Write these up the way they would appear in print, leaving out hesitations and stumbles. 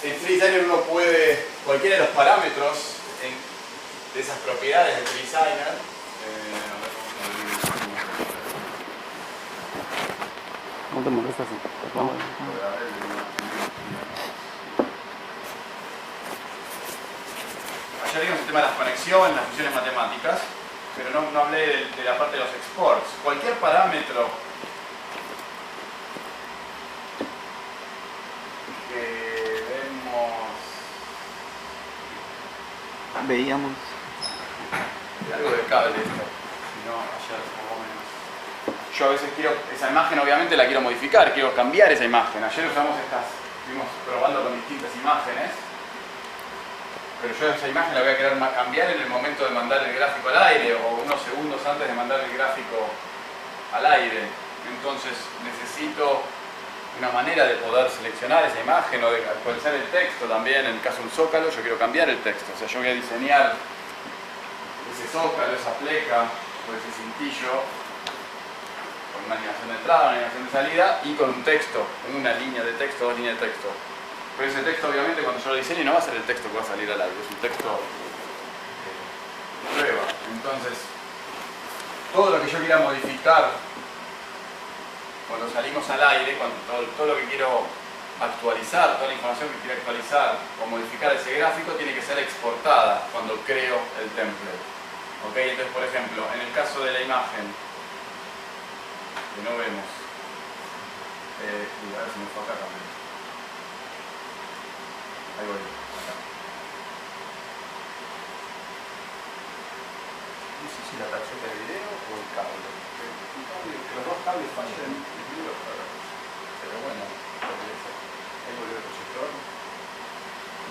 en FreeDesigner uno puede, cualquiera de los parámetros de esas propiedades de FreeDesigner, no te molestas, ayer vimos el tema de las conexiones, las funciones matemáticas, pero no hablé de la parte de los exports. Cualquier parámetro que veíamos algo de cable esto, si no ayer más o menos. Yo a veces quiero, esa imagen obviamente la quiero modificar, quiero cambiar esa imagen. Ayer usamos estuvimos probando con distintas imágenes, pero yo esa imagen la voy a querer cambiar en el momento de mandar el gráfico al aire o unos segundos antes de mandar el gráfico al aire. Entonces necesito una manera de poder seleccionar esa imagen o de actualizar el texto también. En el caso de un zócalo, yo quiero cambiar el texto. O sea, yo voy a diseñar ese zócalo, esa pleca o ese cintillo con una animación de entrada, una animación de salida y con un texto, una línea de texto, dos líneas de texto. Pero ese texto obviamente cuando yo lo diseñe no va a ser el texto que va a salir al aire, es un texto de prueba. Entonces, todo lo que yo quiera modificar cuando salimos al aire, todo lo que quiero actualizar, toda la información que quiero actualizar o modificar ese gráfico tiene que ser exportada cuando creo el template. ¿Ok? Entonces, por ejemplo, en el caso de la imagen, que no vemos, a ver si me fue acá también. Ahí voy, acá. No sé si la tarjeta de video o el cable. Los dos cables fallan en el video, pero bueno, ahí volvió el proyector.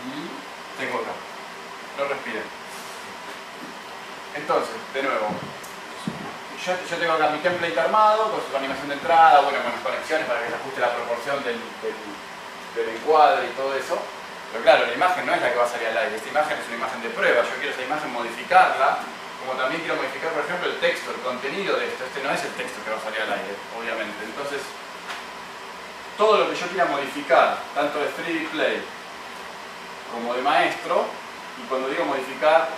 Y tengo acá. No respiren. Entonces, de nuevo, yo tengo acá mi template armado con su animación de entrada, bueno, con las conexiones para que se ajuste la proporción del encuadre y todo eso. Pero claro, la imagen no es la que va a salir al aire, esta imagen es una imagen de prueba, yo quiero esa imagen modificarla, como también quiero modificar, por ejemplo, el texto, el contenido de esto. Este no es el texto que va a salir al aire, obviamente. Entonces, todo lo que yo quiera modificar, tanto de 3D Play como de maestro, y cuando digo modificar,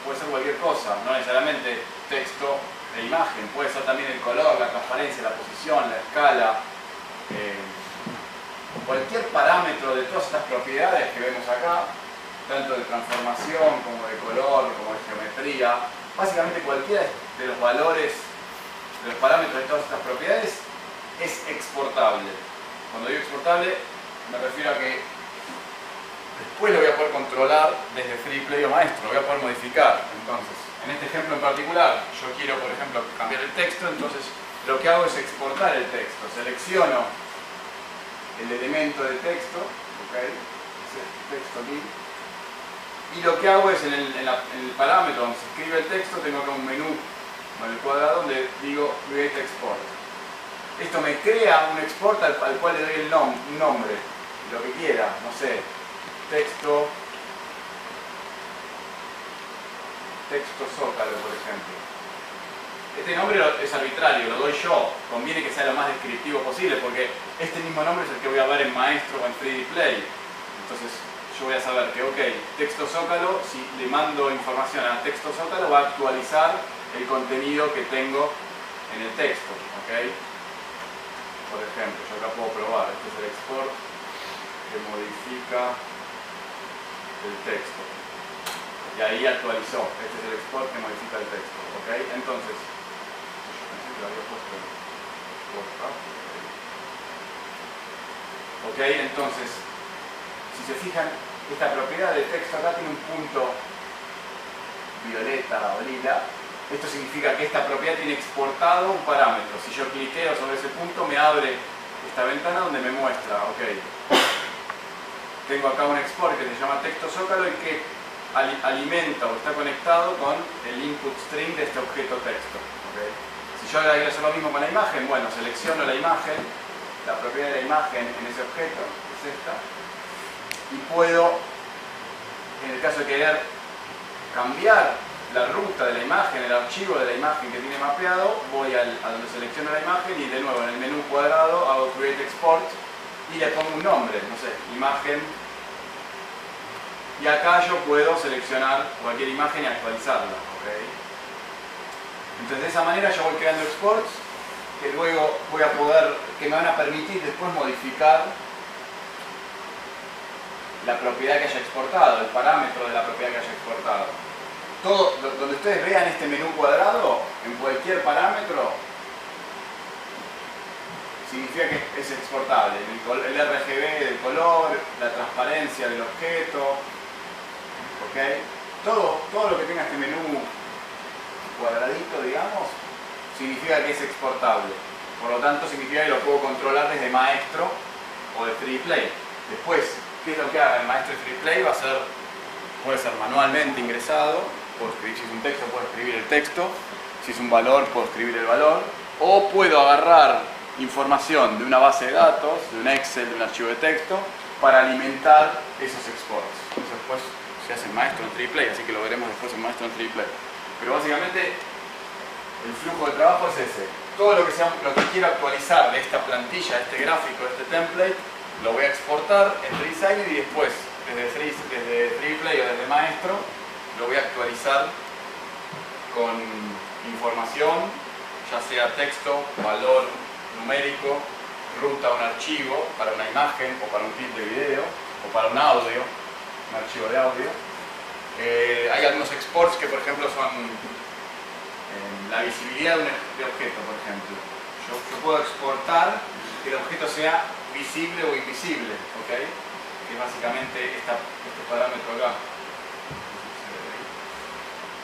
puede ser cualquier cosa, no necesariamente texto e imagen, puede ser también el color, la transparencia, la posición, la escala, cualquier parámetro de todas estas propiedades que vemos acá, tanto de transformación como de color, como de geometría, básicamente cualquiera de los valores, de los parámetros de todas estas propiedades es exportable. Cuando digo exportable me refiero a que después lo voy a poder controlar desde Free Play o Maestro, lo voy a poder modificar. Entonces, en este ejemplo en particular, yo quiero, por ejemplo, cambiar el texto, entonces lo que hago es exportar el texto. Selecciono el elemento de texto, ¿ok? Ese texto aquí. Y lo que hago es en el parámetro donde se escribe el texto, tengo acá un menú con el cuadrado donde digo Create Export. Esto me crea un export al cual le doy un nombre, lo que quiera, no sé, texto zócalo, por ejemplo. Este nombre es arbitrario, lo doy yo, conviene que sea lo más descriptivo posible porque este mismo nombre es el que voy a ver en Maestro o en 3D Play. Entonces yo voy a saber que, ok, texto zócalo, si le mando información a texto zócalo va a actualizar el contenido que tengo en el texto, ok. Por ejemplo, yo acá puedo probar, este es el export que modifica el texto. Y ahí actualizó, este es el export que modifica el texto, ok. Entonces, yo pensé que lo había puesto en ok, entonces, si se fijan, esta propiedad de texto acá tiene un punto violeta o lila. Esto significa que esta propiedad tiene exportado un parámetro. Si yo cliqueo sobre ese punto, me abre esta ventana donde me muestra, ok, tengo acá un export que se llama texto zócalo y que alimenta o está conectado con el input string de este objeto texto. ¿Okay? Si yo ahora quiero hacer lo mismo con la imagen, bueno, selecciono la imagen, la propiedad de la imagen en ese objeto, que es esta, y puedo, en el caso de querer cambiar la ruta de la imagen, el archivo de la imagen que tiene mapeado, voy a donde selecciono la imagen y de nuevo en el menú cuadrado hago Create Export y le pongo un nombre, no sé, imagen y acá yo puedo seleccionar cualquier imagen y actualizarla. ¿Okay? Entonces de esa manera yo voy creando exports que luego que me van a permitir después modificar la propiedad que haya exportado, el parámetro de la propiedad que haya exportado. Todo, donde ustedes vean este menú cuadrado, en cualquier parámetro, significa que es exportable. El RGB del color, la transparencia del objeto, ¿okay? Todo lo que tenga este menú cuadradito, digamos, significa que es exportable. Por lo tanto, significa que lo puedo controlar desde maestro o de 3D Play. Después, ¿qué es lo que haga el maestro de 3D Play? Puede ser manualmente ingresado. Puedo escribir, si es un texto, puedo escribir el texto. Si es un valor, puedo escribir el valor. O puedo agarrar información de una base de datos, de un Excel, de un archivo de texto, para alimentar esos exports. Eso después se hace en maestro en 3D Play, así que lo veremos después en maestro en 3D Play. Pero básicamente el flujo de trabajo es ese. Todo lo que quiero actualizar de esta plantilla, de este gráfico, de este template, lo voy a exportar en 3Designer y después desde 3D Play o desde maestro lo voy a actualizar con información, ya sea texto, valor numérico, ruta a un archivo para una imagen o para un clip de video o para un audio, un archivo de audio. Hay algunos exports que por ejemplo son la visibilidad de objeto, por ejemplo. Yo puedo exportar que el objeto sea visible o invisible, ¿ok? Que es básicamente este parámetro acá.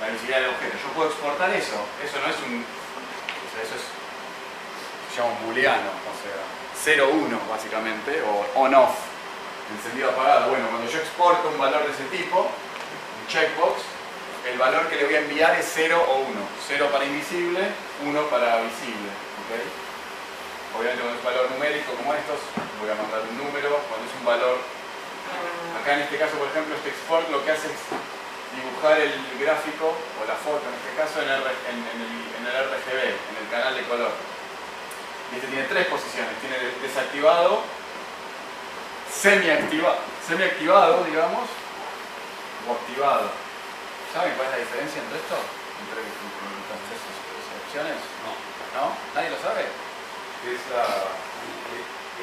La visibilidad del objeto. Yo puedo exportar eso. Eso no es eso se llama un booleano, o sea, 0-1 básicamente, o on-off, encendido apagado. Bueno, cuando yo exporto un valor de ese tipo, un checkbox, el valor que le voy a enviar es 0 o 1. 0 para invisible, 1 para visible. ¿Okay? Obviamente cuando es un valor numérico como estos, voy a mandar un número. Cuando es un valor, acá en este caso por ejemplo, este export lo que hace es dibujar el gráfico, o la foto en este caso, en el RGB, en el canal de color. Y este tiene tres posiciones. Tiene desactivado, semi-activado, digamos, o activado. ¿Saben cuál es la diferencia entre esto? Entre esas opciones. ¿No? ¿Nadie lo sabe? Es la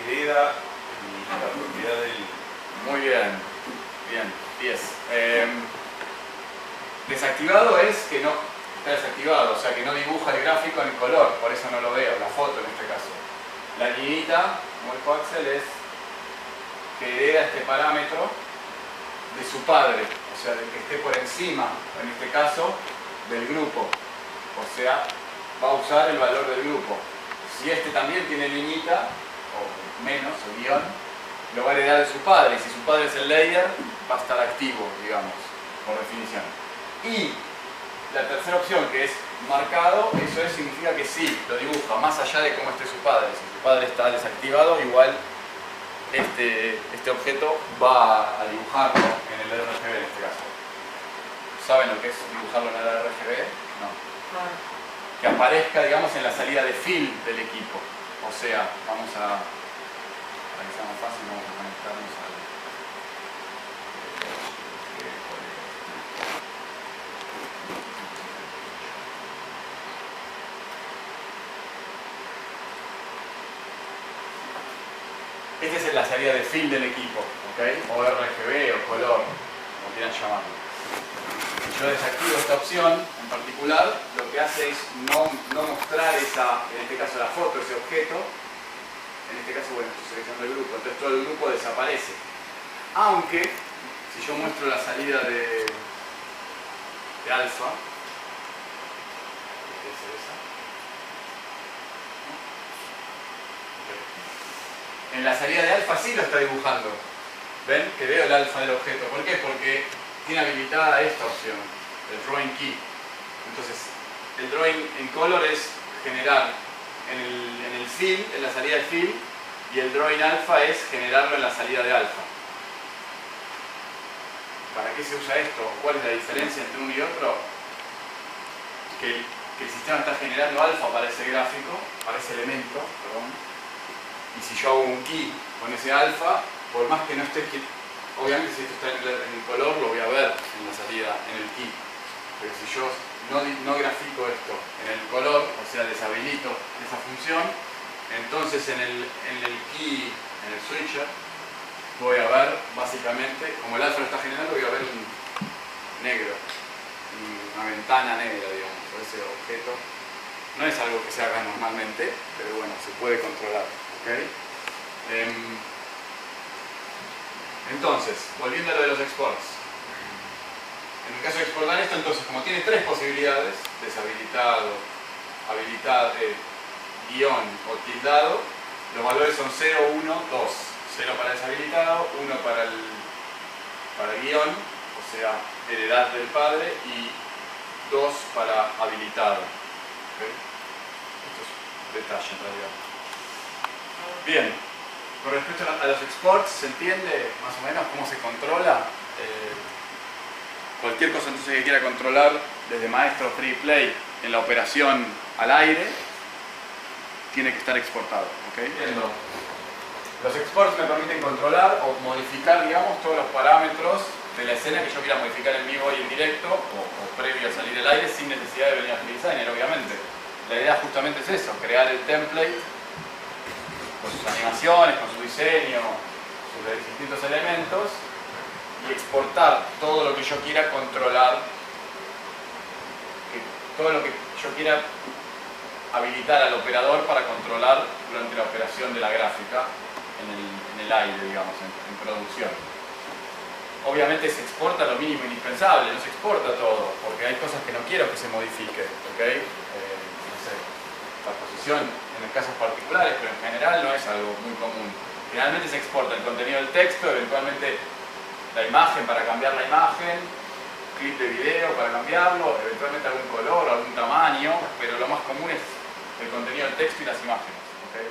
hereda y la propiedad del... Muy bien. Bien. 10. Desactivado es que no está desactivado, o sea que no dibuja el gráfico en color, por eso no lo veo, la foto en este caso. La lineita, como el coaxel, es que hereda este parámetro de su padre, o sea, del que esté por encima, en este caso, del grupo. O sea, va a usar el valor del grupo. Si este también tiene lineita, o menos, o guión, lo va a heredar de su padre. Si su padre es el layer, va a estar activo, digamos, por definición. Y la tercera opción, que es marcado, eso significa que sí, lo dibuja, más allá de cómo esté su padre. Si su padre está desactivado, igual este objeto va a dibujarlo en el RGB en este caso. ¿Saben lo que es dibujarlo en el RGB? No. Que aparezca, digamos, en la salida de fill del equipo. O sea, vamos a que sea más fácil, vamos a conectarnos al... Esta es la salida de fill del equipo, ¿ok? O RGB o color, como quieran llamarlo. Si yo desactivo esta opción en particular, lo que hace es no mostrar esa, en este caso la foto, ese objeto. En este caso, bueno, estoy seleccionando el grupo, entonces todo el grupo desaparece. Aunque, si yo muestro la salida de alfa, ¿qué es esa? En la salida de alfa sí lo está dibujando. ¿Ven? Que veo el alfa del objeto. ¿Por qué? Porque tiene habilitada esta opción, el drawing key. Entonces, el drawing en color es generar en el fill, en la salida de fill, y el drawing alfa es generarlo en la salida de alfa. ¿Para qué se usa esto? ¿Cuál es la diferencia entre uno y otro? Que el sistema está generando alfa para ese gráfico, para ese elemento, perdón. Y si yo hago un key con ese alfa, por más que no esté obviamente si esto está en el color lo voy a ver en la salida, en el key. Pero si yo no grafico esto en el color, o sea, deshabilito esa función, entonces en el key, en el switcher, voy a ver básicamente, como el alfa lo está generando, voy a ver un negro, una ventana negra, digamos, por ese objeto. No es algo que se haga normalmente, pero bueno, se puede controlar. ¿Okay? Entonces, volviendo a lo de los exports. En el caso de exportar esto, entonces, como tiene tres posibilidades, deshabilitado, habilitado, guión o tildado, los valores son 0, 1, 2. 0 para deshabilitado, 1 para el guión, o sea, heredad del padre, y 2 para habilitado. ¿Okay? Esto es detalle en realidad. Bien, con respecto a los exports, ¿se entiende más o menos cómo se controla? Cualquier cosa entonces que quiera controlar desde maestro free play en la operación al aire tiene que estar exportado. ¿Okay? Los exports me permiten controlar o modificar, digamos, todos los parámetros de la escena que yo quiera modificar en vivo y en directo o previo a salir al aire sin necesidad de venir a FreeDesigner, obviamente. La idea justamente es eso, crear el template con sus animaciones, con su diseño, sus distintos elementos y exportar todo lo que yo quiera controlar, todo lo que yo quiera habilitar al operador para controlar durante la operación de la gráfica en el aire, digamos, en producción. Obviamente se exporta lo mínimo indispensable, no se exporta todo, porque hay cosas que no quiero que se modifique, ¿ok? No sé, la posición en casos particulares, pero en general no es algo muy común. Generalmente se exporta el contenido del texto, eventualmente la imagen para cambiar la imagen, clip de video para cambiarlo, eventualmente algún color, algún tamaño, pero lo más común es el contenido del texto y las imágenes. ¿Okay?